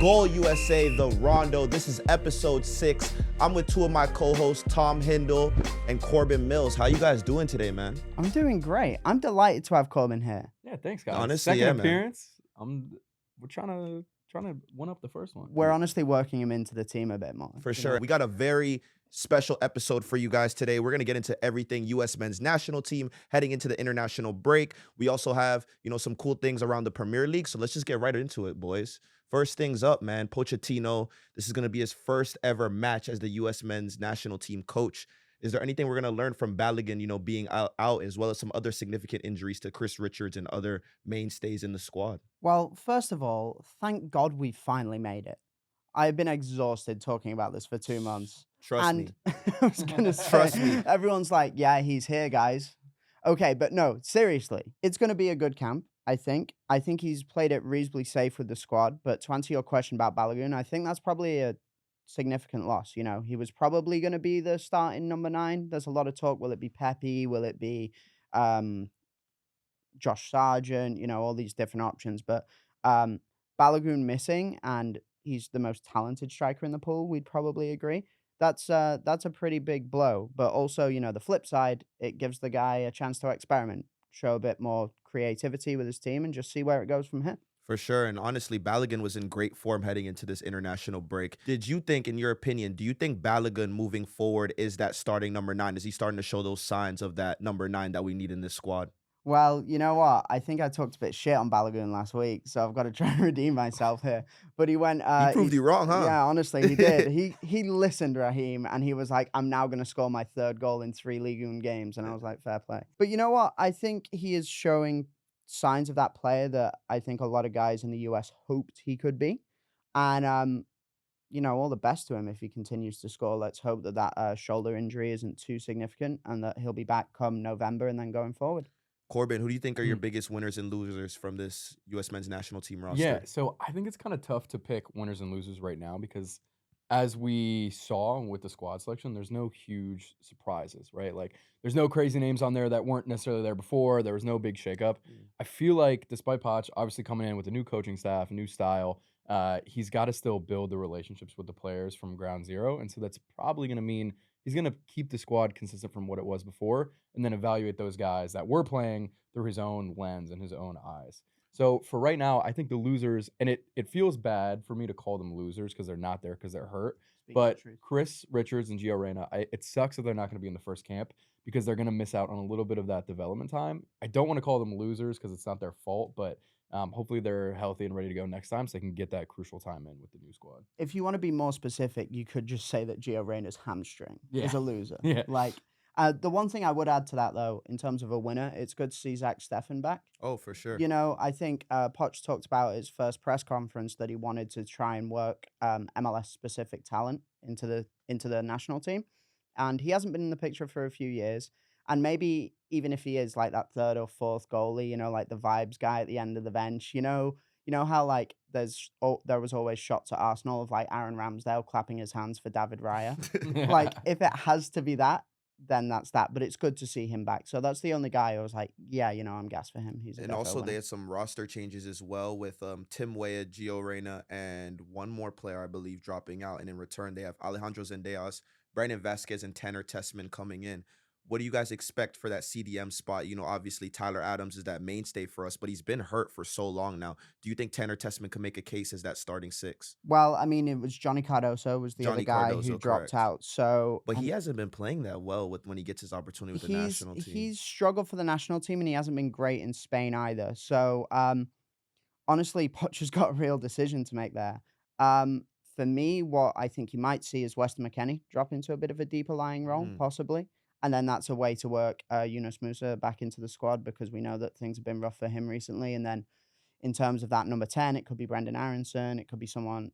Goal USA, the Rondo. This is episode 6. I'm with two of my co-hosts, Tom Hindle and Corbin Mills. How you guys doing today, man? I'm doing great. I'm delighted to have Corbin here. Yeah, thanks, guys. Honestly, Second yeah, man. appearance. We're trying to one up the first one. We're honestly working him into the team a bit more. For sure. We got a very special episode for you guys today. We're going to get into everything U.S. men's national team heading into the international break. We also have, some cool things around the Premier League. So let's just get right into it, boys. First things up, man. Pochettino, this is going to be his first ever match as the U.S. men's national team coach. Is there anything we're going to learn from Balogun, being out, as well as some other significant injuries to Chris Richards and other mainstays in the squad? Well, first of all, thank God we finally made it. I've been exhausted talking about this for 2 months. Trust me. I was going to say, Trust me. Everyone's like, yeah, he's here, guys. Okay, but no, seriously, it's going to be a good camp, I think. I think he's played it reasonably safe with the squad. But to answer your question about Balogun, I think that's probably a significant loss. He was probably going to be the starting number 9. There's a lot of talk. Will it be Pepe? Will it be Josh Sargent? All these different options. But Balogun missing, and he's the most talented striker in the pool. We'd probably agree. That's a pretty big blow. But also, the flip side, it gives the guy a chance to experiment, show a bit more creativity with his team, and just see where it goes from here. For sure. And honestly, Balogun was in great form heading into this international break. Did you think, in your opinion, do you think Balogun moving forward is that starting number 9? Is he starting to show those signs of that number 9 that we need in this squad? Well, you know what? I think I talked a bit shit on Balogun last week, so I've got to try and redeem myself here. But he went... he proved you wrong, huh? Yeah, honestly, he did. He listened, Raheem, and he was like, I'm now going to score my 3rd goal in 3 Ligue 1 games. And I was like, fair play. But you know what? I think he is showing signs of that player that I think a lot of guys in the US hoped he could be. And, all the best to him if he continues to score. Let's hope that shoulder injury isn't too significant and that he'll be back come November and then going forward. Corbin, who do you think are your biggest winners and losers from this U.S. men's national team roster? Yeah, so I think it's kind of tough to pick winners and losers right now because as we saw with the squad selection, there's no huge surprises, right? Like, there's no crazy names on there that weren't necessarily there before. There was no big shakeup. I feel like despite Poch obviously coming in with a new coaching staff, a new style, he's got to still build the relationships with the players from ground zero. And so that's probably going to mean he's going to keep the squad consistent from what it was before and then evaluate those guys that were playing through his own lens and his own eyes. So for right now, I think the losers, and it feels bad for me to call them losers because they're not there because they're hurt. But Chris Richards and Gio Reyna, it sucks that they're not going to be in the first camp because they're going to miss out on a little bit of that development time. I don't want to call them losers because it's not their fault, but hopefully they're healthy and ready to go next time so they can get that crucial time in with the new squad. If you want to be more specific, you could just say that Gio Reyna's hamstring is a loser. Yeah. The one thing I would add to that, though, in terms of a winner, it's good to see Zach Steffen back. Oh, for sure. I think Poch talked about his first press conference that he wanted to try and work MLS-specific talent into the national team. And he hasn't been in the picture for a few years. And maybe even if he is like that 3rd or 4th goalie, like the vibes guy at the end of the bench, you know how like there was always shots at Arsenal of like Aaron Ramsdale clapping his hands for David Raya. Like if it has to be that, then that's that. But it's good to see him back. So that's the only guy I was like, yeah, I'm gassed for him. And also they had some roster changes as well with Tim Weah, Gio Reyna, and one more player, I believe, dropping out. And in return, they have Alejandro Zendejas, Brandon Vasquez, and Tanner Tessman coming in. What do you guys expect for that CDM spot? Obviously Tyler Adams is that mainstay for us, but he's been hurt for so long now. Do you think Tanner Tessman can make a case as that starting 6? Well, I mean, it was Johnny Cardoso was the other guy who dropped out. So, but he hasn't been playing that well when he gets his opportunity with the national team. He's struggled for the national team, and he hasn't been great in Spain either. So, honestly, Poch has got a real decision to make there. For me, what I think you might see is Weston McKennie drop into a bit of a deeper lying role, possibly. And then that's a way to work Yunus Musa back into the squad because we know that things have been rough for him recently. And then in terms of that number 10, it could be Brendan Aronson. It could be someone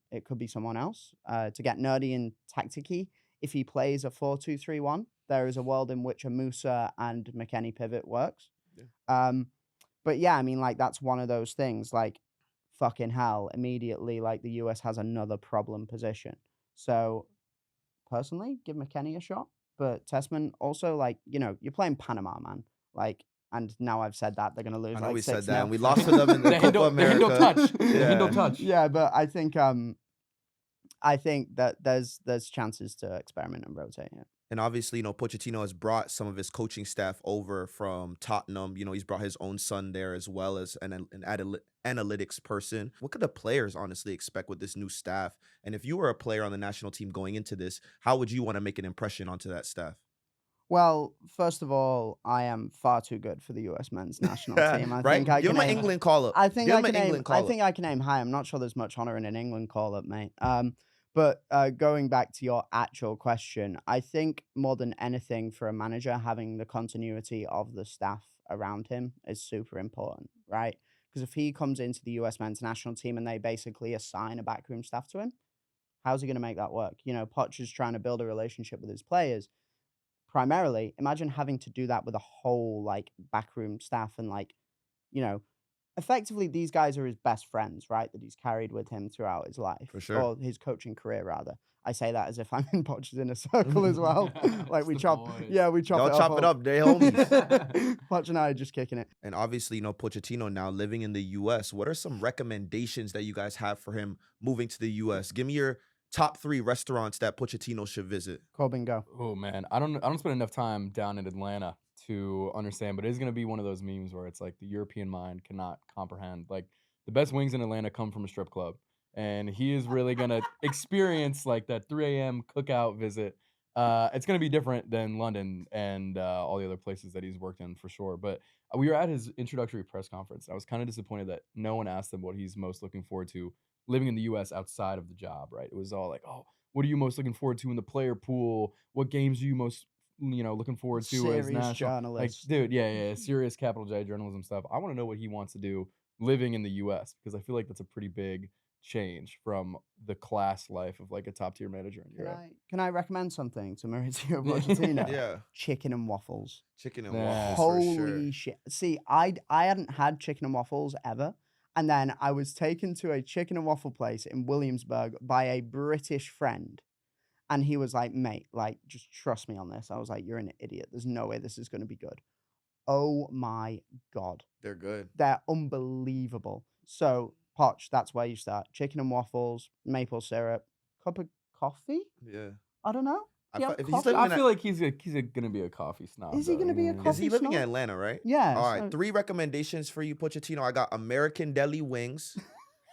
else. To get nerdy and tacticky, if he plays a 4-2-3-1, there is a world in which a Musa and McKennie pivot works. Yeah. But yeah, I mean, like that's one of those things. Like fucking hell, immediately, like the US has another problem position. So personally, give McKennie a shot. But Tessman also, like, you're playing Panama, man. Like, And now I've said that, they're going to lose I know like we said 6-0. that, and we lost to them in the The Copa Hindle America. touch. The Yeah. Hindle touch. Yeah, but I think that there's chances to experiment and rotate it. And obviously, you know, Pochettino has brought some of his coaching staff over from Tottenham. You know, he's brought his own son there as well as an analytics person. What could the players honestly expect with this new staff? And if you were a player on the national team going into this, how would you want to make an impression onto that staff? Well, first of all, I am far too good for the US men's national team. I Right? think I Give can him an aim, England call up. I think Give I him an can aim. England I call up. think I can aim high. I'm not sure there's much honor in an England call up, mate. But going back to your actual question, I think more than anything for a manager, having the continuity of the staff around him is super important, right? Because if he comes into the US men's national team and they basically assign a backroom staff to him, how's he going to make that work? You know, Poch is trying to build a relationship with his players. Primarily, imagine having to do that with a whole like backroom staff and like, you know, effectively these guys are his best friends, right? That he's carried with him throughout his life For sure. or his coaching career, rather. I say that as if I'm in Poch's inner circle as well. Like we It's the chop, boys. yeah, we chop Y'all it chop up. it up, they homies. Poch and I are just kicking it. And obviously, you know, Pochettino now living in the US. What are some recommendations that you guys have for him moving to the US? Give me your top 3 restaurants that Pochettino should visit. Corbin, go. Oh man, I don't spend enough time down in Atlanta to understand, but it's gonna be one of those memes where it's like the European mind cannot comprehend. Like the best wings in Atlanta come from a strip club, and he is really gonna experience like that 3 a.m. cookout visit. It's gonna be different than London and all the other places that he's worked in for sure. But we were at his introductory press conference. I was kind of disappointed that no one asked him what he's most looking forward to living in the U.S. outside of the job. Right? It was all like, oh, what are you most looking forward to in the player pool? What games are you most, looking forward to as Serious national? Like, journalist. dude, yeah, serious capital J journalism stuff. I want to know what he wants to do living in the U.S. because I feel like that's a pretty big change from the class life of like a top tier manager in Europe. Can I recommend something to Mauricio Pochettino? Yeah. Chicken and waffles. Chicken and Yeah. waffles for sure. Holy shit. See, I hadn't had chicken and waffles ever. And then I was taken to a chicken and waffle place in Williamsburg by a British friend. And he was like, mate, like, just trust me on this. I was like, you're an idiot. There's no way this is going to be good. Oh my God. They're good. They're unbelievable. So, Poch, that's where you start. Chicken and waffles, maple syrup, cup of coffee? Yeah. I don't know. I Do you fe- have if he's coffee? living I in feel like he's gonna be a coffee snob. Is he though, gonna be a you know? Is coffee he living in snob? Atlanta, right? Yeah. All right, so- 3 recommendations for you, Pochettino. I got American Deli Wings.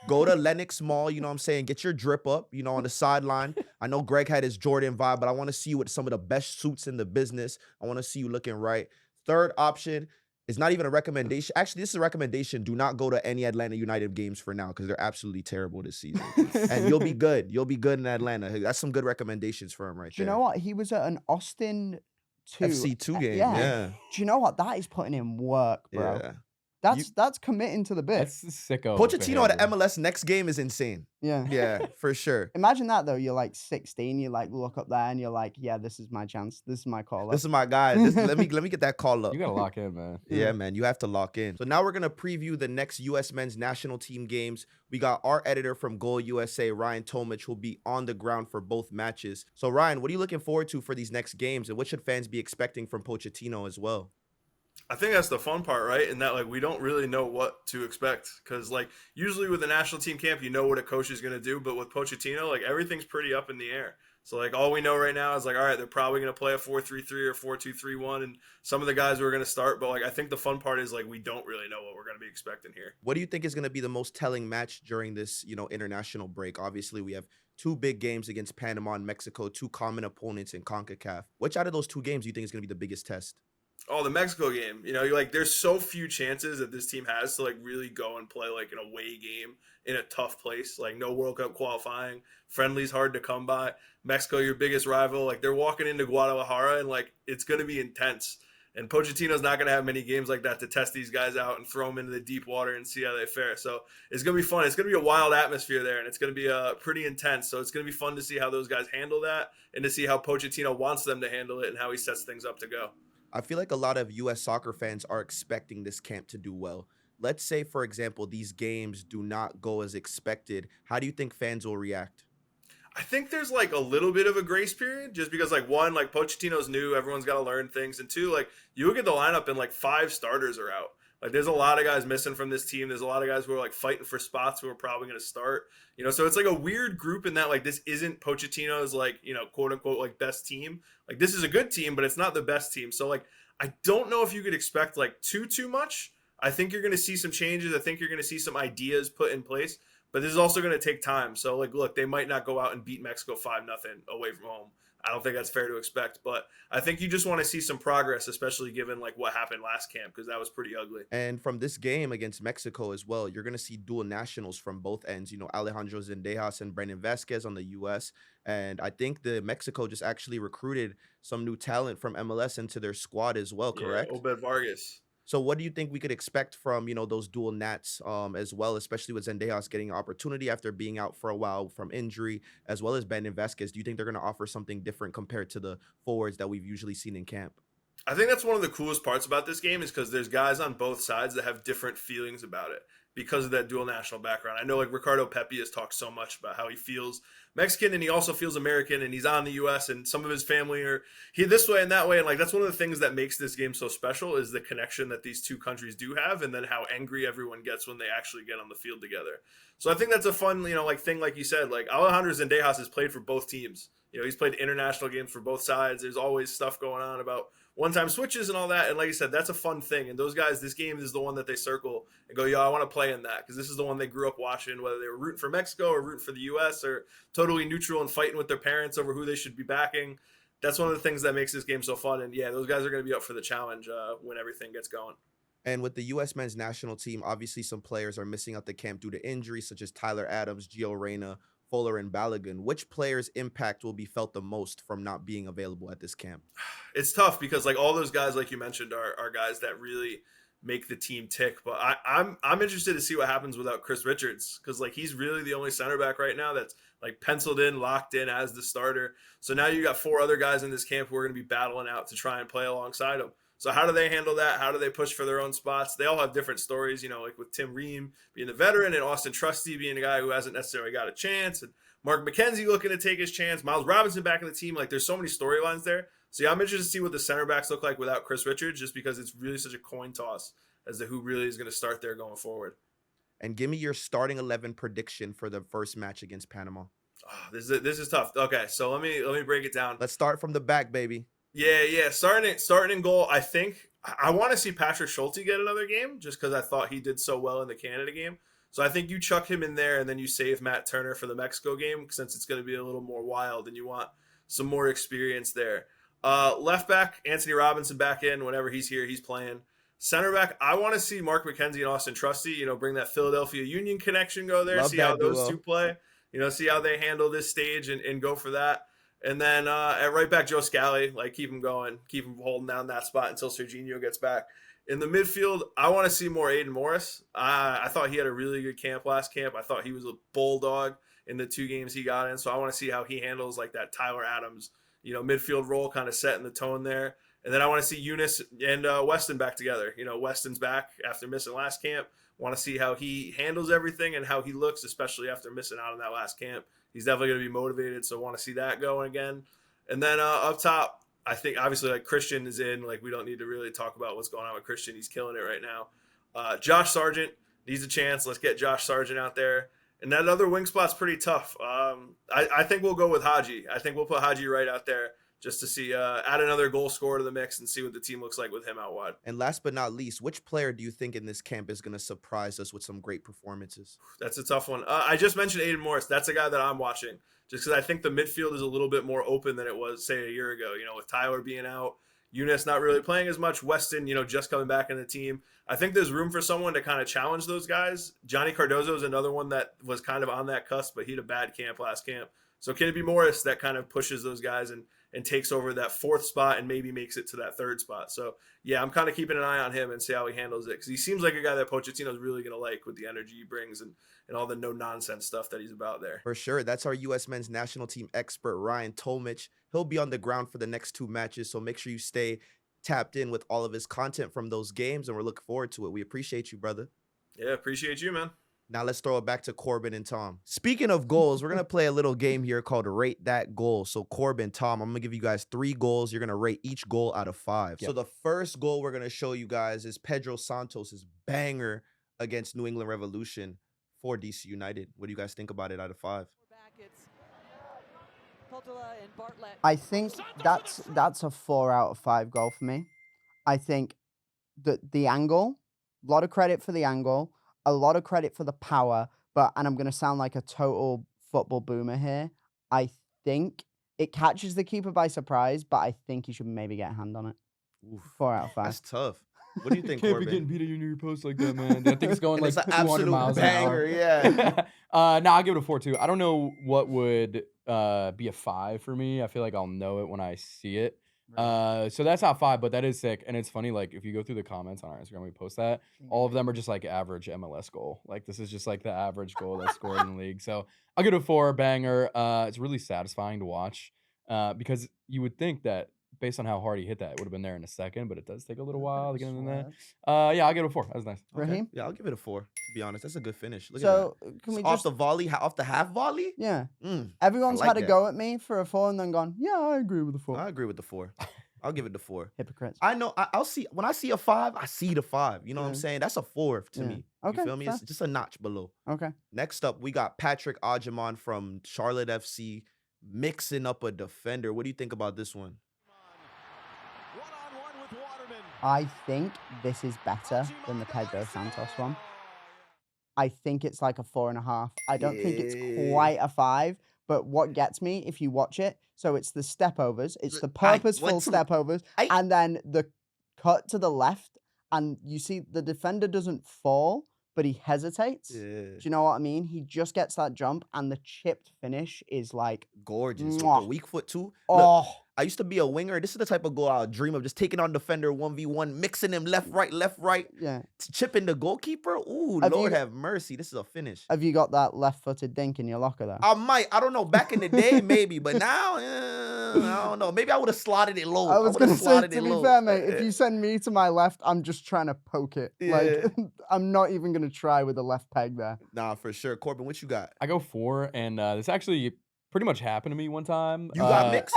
Go to Lenox Mall, you know what I'm saying? Get your drip up, you know, on the sideline. I know Greg had his Jordan vibe, but I want to see you with some of the best suits in the business. I want to see you looking right. Third option is not even a recommendation. Actually, this is a recommendation. Do not go to any Atlanta United games for now because they're absolutely terrible this season. And you'll be good. You'll be good in Atlanta. Hey, that's some good recommendations for him right Do you there. know what? He was at an Austin 2. FC2 game, yeah. yeah. Do you know what? That is putting in work, bro. Yeah. That's committing to the bit. That's sicko. Pochettino at behavior. MLS next game is insane. Yeah. Yeah, for sure. Imagine that though. You're like 16. You like look up there and you're like, yeah, this is my chance. This is my call. This is my guy. Let me get that call up. You gotta lock in, man. Yeah, man, you have to lock in. So now we're gonna preview the next U.S. men's national team games. We got our editor from Goal USA, Ryan Tomich, who'll be on the ground for both matches. So Ryan, what are you looking forward to for these next games, and what should fans be expecting from Pochettino as well? I think that's the fun part, right? And that like we don't really know what to expect because like usually with the national team camp, you know what a coach is going to do, but with Pochettino, like everything's pretty up in the air. So like all we know right now is like, all right, they're probably going to play a 4-3-3 or 4-2-3-1, and some of the guys are going to start. But like I think the fun part is like we don't really know what we're going to be expecting here. What do you think is going to be the most telling match during this, international break? Obviously, we have 2 big games against Panama and Mexico, 2 common opponents in CONCACAF. Which out of those 2 games do you think is going to be the biggest test? Oh, the Mexico game. You're like there's so few chances that this team has to like really go and play like an away game in a tough place. Like no World Cup qualifying, friendly's hard to come by. Mexico, your biggest rival, like they're walking into Guadalajara and like it's going to be intense. And Pochettino's not going to have many games like that to test these guys out and throw them into the deep water and see how they fare. So it's going to be fun. It's going to be a wild atmosphere there, and it's going to be pretty intense. So it's going to be fun to see how those guys handle that and to see how Pochettino wants them to handle it and how he sets things up to go. I feel like a lot of U.S. soccer fans are expecting this camp to do well. Let's say, for example, these games do not go as expected. How do you think fans will react? I think there's like a little bit of a grace period just because like one, like Pochettino's new, everyone's got to learn things. And two, like you look at the lineup and like 5 starters are out. Like there's a lot of guys missing from this team. There's a lot of guys who are like fighting for spots who are probably going to start, so it's like a weird group in that like this isn't Pochettino's like, quote unquote like best team. Like this is a good team, but it's not the best team. So like, I don't know if you could expect like too much. I think you're going to see some changes. I think you're going to see some ideas put in place. But this is also going to take time. So, like, look, they might not go out and beat Mexico 5-0 away from home. I don't think that's fair to expect. But I think you just want to see some progress, especially given, like, what happened last camp, because that was pretty ugly. And from this game against Mexico as well, you're going to see dual nationals from both ends. Alejandro Zendejas and Brandon Vasquez on the U.S. And I think the Mexico just actually recruited some new talent from MLS into their squad as well, correct? Yeah, Obed Vargas. So what do you think we could expect from, those dual Nats as well, especially with Zendejas getting an opportunity after being out for a while from injury, as well as Brandon Vasquez? Do you think they're going to offer something different compared to the forwards that we've usually seen in camp? I think that's one of the coolest parts about this game is because there's guys on both sides that have different feelings about it because of that dual national background. I know like Ricardo Pepi has talked so much about how he feels Mexican and he also feels American and he's on the U.S. and some of his family are here this way and that way. And like, that's one of the things that makes this game so special is the connection that these two countries do have and then how angry everyone gets when they actually get on the field together. So I think that's a fun, like thing, like you said, like Alejandro Zendejas has played for both teams. He's played international games for both sides. There's always stuff going on about one-time switches and all that. And like I said, that's a fun thing. And those guys, this game is the one that they circle and go, I want to play in that because this is the one they grew up watching, whether they were rooting for Mexico or rooting for the U.S. or totally neutral and fighting with their parents over who they should be backing. That's one of the things that makes this game so fun. And yeah, those guys are going to be up for the challenge when everything gets going. And with the U.S. men's national team, obviously some players are missing out the camp due to injuries, such as Tyler Adams, Gio Reyna, Fuller, and Balogun. Which players' impact will be felt the most from not being available at this camp? It's tough because like all those guys, like you mentioned, are guys that really make the team tick. But I'm interested to see what happens without Chris Richards because like he's really the only center back right now that's like penciled in, locked in as the starter. So now you got 4 other guys in this camp who are going to be battling out to try and play alongside him. So how do they handle that? How do they push for their own spots? They all have different stories, like with Tim Ream being the veteran and Austin Trusty being a guy who hasn't necessarily got a chance and Mark McKenzie looking to take his chance, Miles Robinson back in the team. Like there's so many storylines there. So yeah, I'm interested to see what the center backs look like without Chris Richards just because it's really such a coin toss as to who really is going to start there going forward. And give me your starting 11 prediction for the first match against Panama. Oh, this is tough. Okay, so let me break it down. Let's start from the back, baby. Yeah. Starting in goal, I think I want to see Patrick Schulte get another game just because I thought he did so well in the Canada game. So I think you chuck him in there and then you save Matt Turner for the Mexico game since it's going to be a little more wild and you want some more experience there. Left back, Anthony Robinson back in. Whenever he's here, he's playing. Center back, I want to see Mark McKenzie and Austin Trusty, bring that Philadelphia Union connection go there, see how those two play, see how they handle this stage and go for that. And then at right back, Joe Scally, like keep him going, keep him holding down that spot until Serginho gets back. In the midfield, I want to see more Aiden Morris. I thought he had a really good camp last camp. I thought he was a bulldog in the 2 games he got in. So I want to see how he handles like that Tyler Adams, midfield role, kind of setting the tone there. And then I want to see Eunice and Weston back together. Weston's back after missing last camp. Want to see how he handles everything and how he looks, especially after missing out on that last camp. He's definitely going to be motivated, so I want to see that going again. And then up top, I think obviously like Christian is in. Like we don't need to really talk about what's going on with Christian. He's killing it right now. Josh Sargent needs a chance. Let's get Josh Sargent out there. And that other wing spot's pretty tough. I think we'll go with Haji. I think we'll put Haji right out there just to see add another goal scorer to the mix and see what the team looks like with him out wide. And last but not least, which player do you think in this camp is going to surprise us with some great performances? That's a tough one. I just mentioned Aiden Morris. That's a guy that I'm watching just because I think the midfield is a little bit more open than it was, say, a year ago. With Tyler being out, Eunice not really playing as much, Weston, just coming back in the team. I think there's room for someone to kind of challenge those guys. Johnny Cardozo is another one that was kind of on that cusp, but he had a bad camp last camp. So can it be Morris that kind of pushes those guys and takes over that 4th spot and maybe makes it to that 3rd spot? So, yeah, I'm kind of keeping an eye on him and see how he handles it because he seems like a guy that Pochettino's really going to like with the energy he brings and all the no-nonsense stuff that he's about there. For sure. That's our U.S. men's national team expert, Ryan Tolmich. He'll be on the ground for the next 2 matches, so make sure you stay tapped in with all of his content from those games, and we're looking forward to it. We appreciate you, brother. Yeah, appreciate you, man. Now let's throw it back to Corbin and Tom. Speaking of goals, we're going to play a little game here called Rate That Goal. So Corbin, Tom, I'm going to give you guys 3 goals. You're going to rate each goal out of 5. Yep. So the first goal we're going to show you guys is Pedro Santos' banger against New England Revolution for DC United. What do you guys think about it out of 5? I think that's a 4 out of 5 goal for me. I think that the angle, a lot of credit for the angle, a lot of credit for the power, and I'm going to sound like a total football boomer here, I think it catches the keeper by surprise, but I think he should maybe get a hand on it. Oof, 4 out of 5. that's tough. What do you think, Can't Corbin? be getting beat in your post like that, man. I think it's going And like it's an 200 absolute miles banger, an hour. yeah. No, I'll give it a 4 too. I don't know what would be a 5 for me. I feel like I'll know it when I see it. So that's not 5, but that is sick. And it's funny, like if you go through the comments on our Instagram, we post that. All of them are just like average MLS goal. Like this is just like the average goal that's scored in the league. So I'll give it a 4, banger. It's really satisfying to watch because you would think that based on how hard he hit that, it would have been there in a second, but it does take a little while to get in there. Yeah, I'll give it a 4. That was nice. Okay. Raheem? Yeah, I'll give it a 4. To be honest, that's a good finish. Look So at that. can we Off just the volley, off the half volley. yeah? Mm, Everyone's like had a that. go at me for a 4 and then gone, yeah, I agree with the 4. I agree with the 4. I'll give it the 4. Hypocrites. I know. I'll see when I see a 5. I see the 5. You know what I'm Yeah. saying? That's a 4 to Yeah. me. Okay, You feel me? fair. It's just a notch below. Okay. Next up, we got Patrick Ajimon from Charlotte FC mixing up a defender. What do you think about this one? I think this is better than the Pedro Santos one. I think it's like a 4.5. I don't think it's Yeah. quite a 5, but what gets me if you watch it, so it's the stepovers, it's the I- purposeful what to- stepovers, I- and then the cut to the left, and you see the defender doesn't fall, but he hesitates. Yeah. Do you know what I mean? He just gets that jump, and the chipped finish is like, Gorgeous. With the Mwah. weak foot too. Look, oh, I used to be a winger. This is the type of goal I'll dream of. Just taking on defender 1v1, mixing him left, right, yeah. chipping the goalkeeper. Ooh, Have Lord you- have mercy. This is a finish. Have you got that left-footed dink in your locker though? I might. I don't know. Back in the day, maybe, but now, I don't know. Maybe I would have slotted it low. I was would've gonna say, slotted to it be low. fair, mate, if you send me to my left, I'm just trying to poke it. Yeah. Like, I'm not even gonna try with a left peg there. Nah, for sure. Corbin, what you got? I go 4, and this actually pretty much happened to me one time. You got mixed?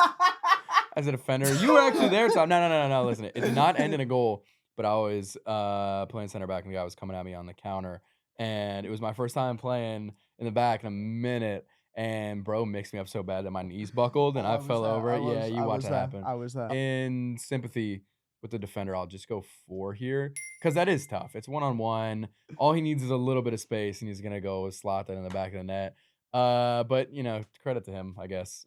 As a defender. You were actually there, Tom. No. Listen, it did not end in a goal, but I was playing center back, and the guy was coming at me on the counter. And it was my first time playing in the back in a minute, and bro mixed me up so bad that my knees buckled, and I fell over it. Yeah, you watch that happen. I was there. In sympathy with the defender, I'll just go 4 here, because that is tough. It's 1-on-1. All he needs is a little bit of space, and he's going to go slot that in the back of the net. But, credit to him, I guess.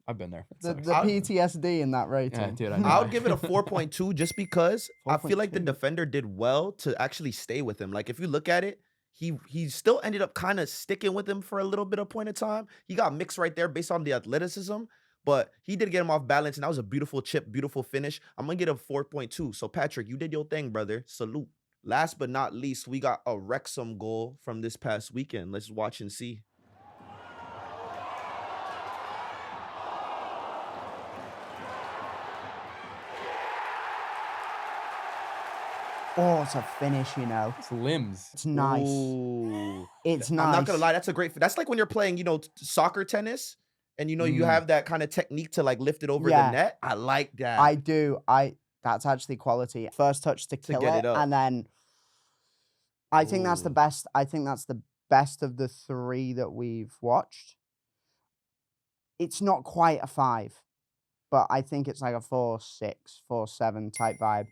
I've been there. It The sucks. PTSD in that rating. Yeah, dude, I know. I would give it a 4.2 just because I feel like the 4.2. defender did well to actually stay with him. Like if you look at it, he still ended up kind of sticking with him for a little bit of point of time. He got mixed right there based on the athleticism, but he did get him off balance, and that was a beautiful chip, beautiful finish. I'm gonna get a 4.2. So Patrick, you did your thing, brother. Salute. Last but not least, we got a Wrexham goal from this past weekend. Let's watch and see. Oh, it's a finish, It's limbs. It's nice. Ooh. It's I'm nice. not gonna lie, that's a great. That's like when you're playing, soccer tennis, and you Mm. have that kind of technique to like lift it over Yeah. the net. I like that. I do. That's actually quality. First touch to kill get it, it up. and then I think that's the Ooh. best. I think that's the best of the 3 that we've watched. It's not quite a 5, but I think it's like a 4.6, 4.7 type vibe.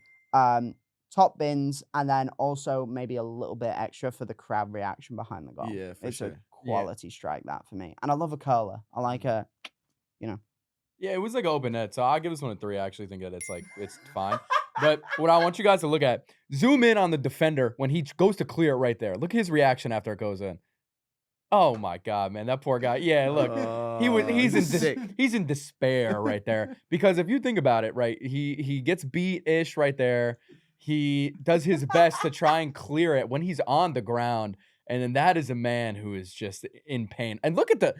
Top bins, and then also maybe a little bit extra for the crowd reaction behind the goal. Yeah, for it's sure. a quality strike that for me, and I love a curler. I like a, Yeah, it was like open net, so I'll give this one a 3. I actually think that it's fine. But what I want you guys to look at, zoom in on the defender when he goes to clear it right there. Look at his reaction after it goes in. Oh my God, man, that poor guy. Yeah, look, he's in despair right there, because if you think about it, right, he gets beat-ish right there. He does his best to try and clear it when he's on the ground, And then that is a man who is just in pain. And look at the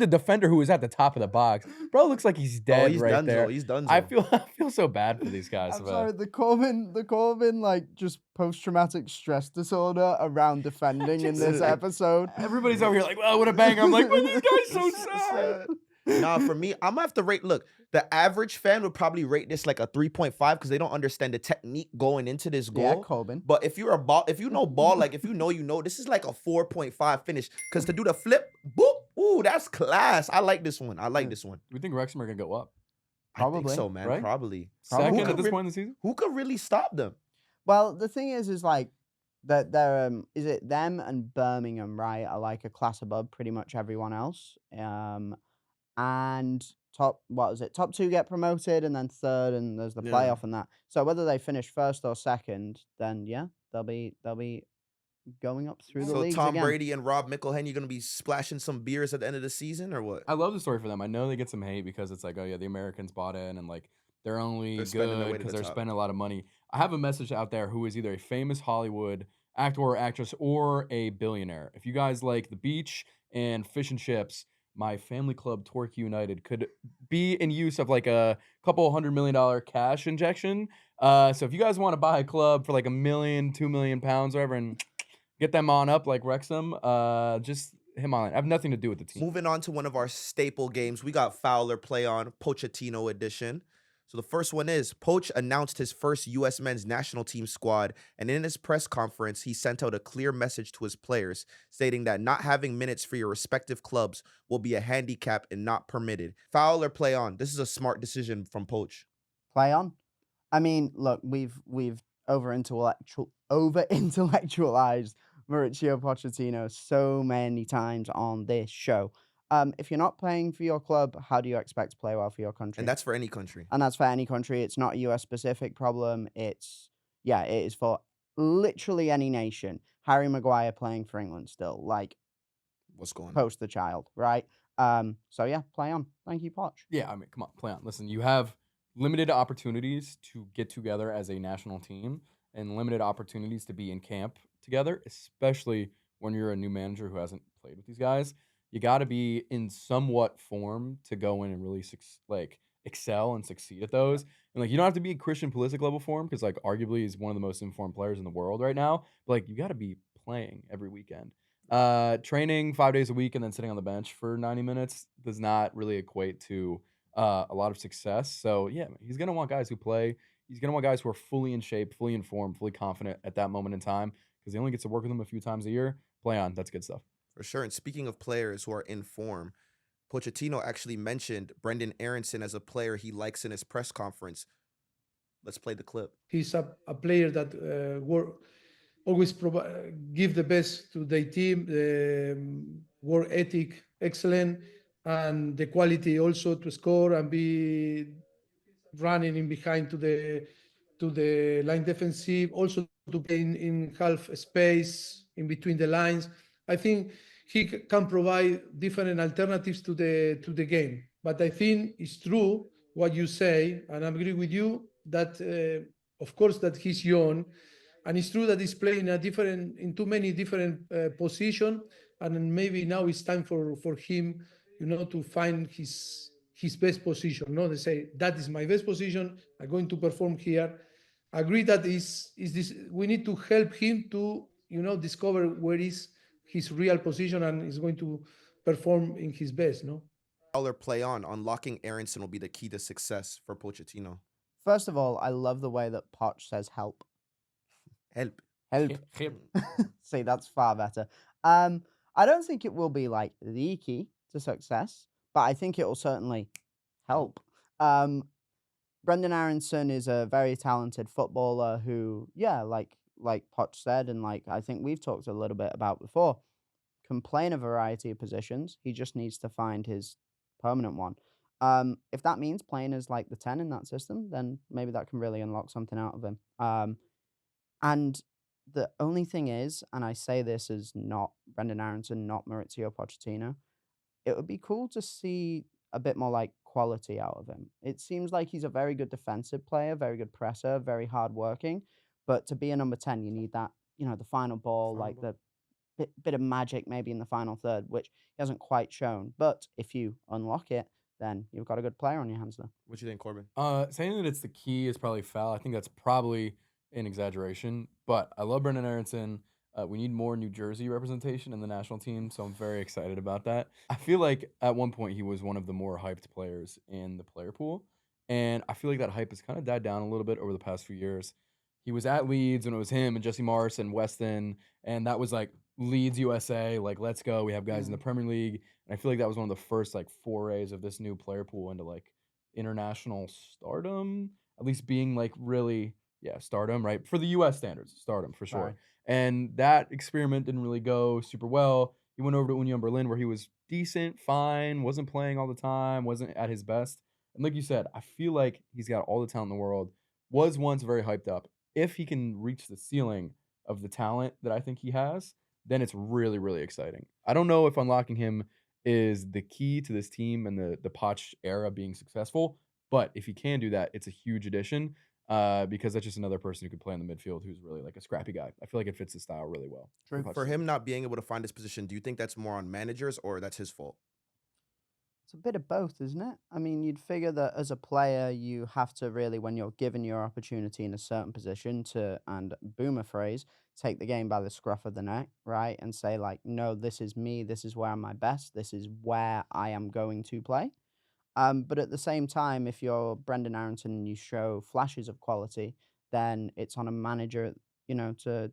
defender who is at the top of the box. Bro looks like he's Oh, dead he's right donezo. there. He's I donezo. feel so bad for these guys. I'm sorry, the Corbin like just post-traumatic stress disorder around defending in this Just- episode. Everybody's over here like, wow, what a banger. I'm like, but these guys so sad. Nah, for me, I'm gonna have to rate. Look, the average fan would probably rate this like a 3.5 because they don't understand the technique going into this Yeah, goal. Corbin. But if you're a ball, if you know ball, like if you know, this is like a 4.5 finish. Because to do the flip, boop, ooh, that's class. I like this one. I like this one. We think Wrexham are gonna go up. I think Probably, so, man. right? Probably. Second Who at could this re- point in the season? Who could really stop them? Well, the thing is like that they're is it them and Birmingham, right, are like a class above pretty much everyone else. And top two get promoted, and then third, and there's the Yeah. playoff and that. So whether they finish first or second, then yeah, they'll be going up through the So leagues Tom again. Brady and Rob McElhenney gonna be splashing some beers at the end of the season or what? I love the story for them. I know they get some hate because it's like, oh yeah, the Americans bought in and like they're only They're spending their good way to because the they're top. spending a lot of money. I have a message out there who is either a famous Hollywood actor or actress or a billionaire. If you guys like the beach and fish and chips, my family club Torque United could be in use of like a couple $100 million cash injection. So if you guys want to buy a club for like £1 million, £2 million, whatever, and get them on up like Wrexham, just him on. I have nothing to do with the team. Moving on to one of our staple games, we got Fowler Play On, Pochettino edition. So the first one is, Poch announced his first U.S. men's national team squad, and in his press conference, he sent out a clear message to his players, stating that not having minutes for your respective clubs will be a handicap and not permitted. Fowler Play On. This is a smart decision from Poch. Play on. I mean, look, we've over intellectualized Mauricio Pochettino so many times on this show. If you're not playing for your club, how do you expect to play well for your country? And that's for any country. And that's for any country. It's not a US specific problem. It is for literally any nation. Harry Maguire playing for England still, like What's going on? post the child, right? So yeah, play on. Thank you, Poch. Yeah, I mean, come on, play on. Listen, you have limited opportunities to get together as a national team and limited opportunities to be in camp together, especially when you're a new manager who hasn't played with these guys. You got to be in somewhat form to go in and really excel and succeed at those. And like, you don't have to be Christian Pulisic level form because like arguably he's one of the most informed players in the world right now. But like, you got to be playing every weekend. Training 5 days a week and then sitting on the bench for 90 minutes does not really equate to a lot of success. So yeah, he's gonna want guys who play. He's gonna want guys who are fully in shape, fully informed, fully confident at that moment in time because he only gets to work with them a few times a year. Play on. That's good stuff. For sure. And speaking of players who are in form, Pochettino actually mentioned Brendan Aronson as a player he likes in his press conference. Let's play the clip. He's a player that always give the best to their team, work ethic excellent, and the quality also to score and be running in behind to the line defensive, also to play in half space in between the lines. I think he can provide different alternatives to the game. But I think it's true what you say, and I agree with you that of course that he's young, and it's true that he's playing in too many different positions, and maybe now it's time for him, to find his best position. No, they say that is my best position. I'm going to perform here. I agree that is this. We need to help him to discover where is his real position and is going to perform in his best. No. Fowler Play On. Unlocking Aronson will be the key to success for Pochettino. First of all, I love the way that Poch says help. Help. Help. See, that's far better. I don't think it will be like the key to success, but I think it will certainly help. Brendan Aronson is a very talented footballer who, yeah, like Poch said, and like I think we've talked a little bit about before, can play in a variety of positions. He just needs to find his permanent one. If that means playing as like the 10 in that system, then maybe that can really unlock something out of him. And the only thing is, and I say this as not Brendan Aronson, not Mauricio Pochettino, it would be cool to see a bit more like quality out of him. It seems like he's a very good defensive player, very good presser, very hardworking. But to be a number 10, you need that, the final ball, the bit of magic maybe in the final third, which he hasn't quite shown. But if you unlock it, then you've got a good player on your hands there. What you think, Corbin? Saying that it's the key is probably foul. I think that's probably an exaggeration. But I love Brendan Aronson. We need more New Jersey representation in the national team, so I'm very excited about that. I feel like at one point he was one of the more hyped players in the player pool, and I feel like that hype has kind of died down a little bit over the past few years. He was at Leeds when it was him and Jesse Marsh and Weston, and that was like Leeds USA, like let's go. We have guys in the Premier League, and I feel like that was one of the first like forays of this new player pool into like international stardom, at least being like really, stardom, right? For the US standards, stardom for sure. Right. And that experiment didn't really go super well. He went over to Union Berlin where he was decent, fine, wasn't playing all the time, wasn't at his best. And like you said, I feel like he's got all the talent in the world, was once very hyped up. If he can reach the ceiling of the talent that I think he has, then it's really, really exciting. I don't know if unlocking him is the key to this team and the Poch era being successful, but if he can do that, it's a huge addition. Because that's just another person who could play in the midfield who's really like a scrappy guy. I feel like it fits his style really well. True. Poch's For him style. not being able to find his position, do you think that's more on managers or that's his fault? It's a bit of both, isn't it? I mean, you'd figure that as a player, you have to really, when you're given your opportunity in a certain position to, and boomer phrase, take the game by the scruff of the neck, right? And say, like, no, this is me. This is where I'm my best. This is where I am going to play. But at the same time, if you're Brendan Aronson and you show flashes of quality, then it's on a manager, to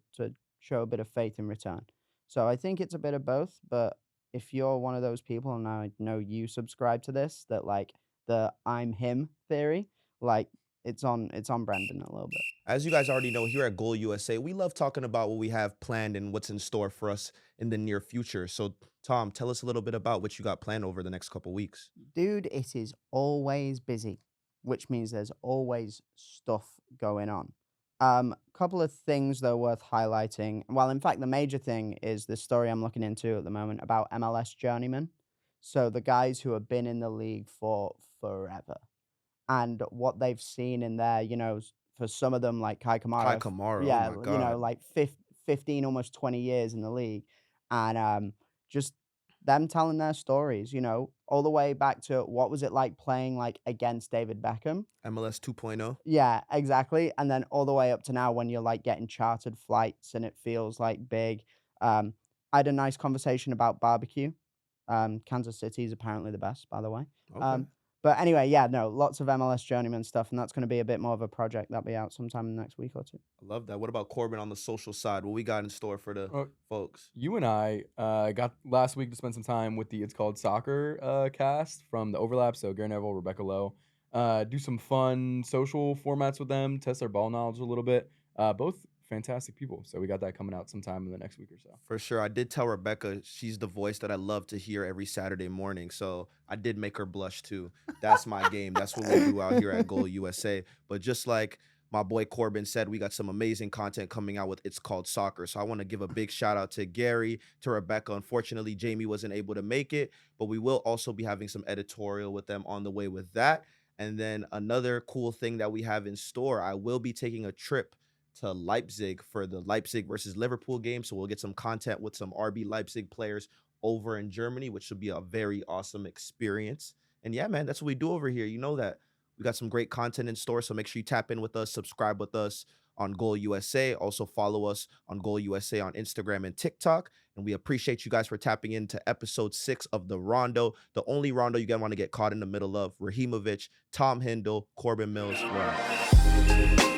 show a bit of faith in return. So I think it's a bit of both. But if you're one of those people, and I know you subscribe to this, that like the I'm him theory, like it's on Brendan a little bit. As you guys already know, here at Goal USA, we love talking about what we have planned and what's in store for us in the near future. So, Tom, tell us a little bit about what you got planned over the next couple weeks. Dude, it is always busy, which means there's always stuff going on. Couple of things though worth highlighting. Well, in fact, the major thing is the story I'm looking into at the moment about MLS journeymen. So the guys who have been in the league for forever and what they've seen in there, for some of them like Kai Kamara, Kai Kamara, yeah, oh my God. like 15, almost 20 years in the league, and just them telling their stories, all the way back to what was it like playing like against David Beckham. MLS 2.0. Yeah, exactly. And then all the way up to now when you're like getting chartered flights and it feels like big. I had a nice conversation about barbecue. Kansas City is apparently the best, by the way. Okay. But anyway, yeah, no, lots of MLS journeyman stuff, and that's going to be a bit more of a project that'll be out sometime in the next week or two. I love that. What about Corbin on the social side? What we got in store for the folks? You and I got last week to spend some time with the It's Called Soccer cast from the Overlap. So Gary Neville, Rebecca Lowe. Do some fun social formats with them, test their ball knowledge a little bit. Both fantastic people. So we got that coming out sometime in the next week or so. For sure. I did tell Rebecca she's the voice that I love to hear every Saturday morning. So I did make her blush too. That's my game. That's what we do out here at Goal USA. But just like my boy Corbin said, we got some amazing content coming out with It's Called Soccer. So I want to give a big shout out to Gary, to Rebecca. Unfortunately, Jamie wasn't able to make it, but we will also be having some editorial with them on the way with that. And then another cool thing that we have in store, I will be taking a trip to Leipzig for the Leipzig versus Liverpool game. So we'll get some content with some RB Leipzig players over in Germany, which should be a very awesome experience. And yeah, man, that's what we do over here. You know that we got some great content in store. So make sure you tap in with us, subscribe with us on Goal USA. Also follow us on Goal USA on Instagram and TikTok. And we appreciate you guys for tapping into episode 6 of the Rondo, the only Rondo you guys want to get caught in the middle of. Rahimovic, Tom Hindle, Corbin Mills. We're out.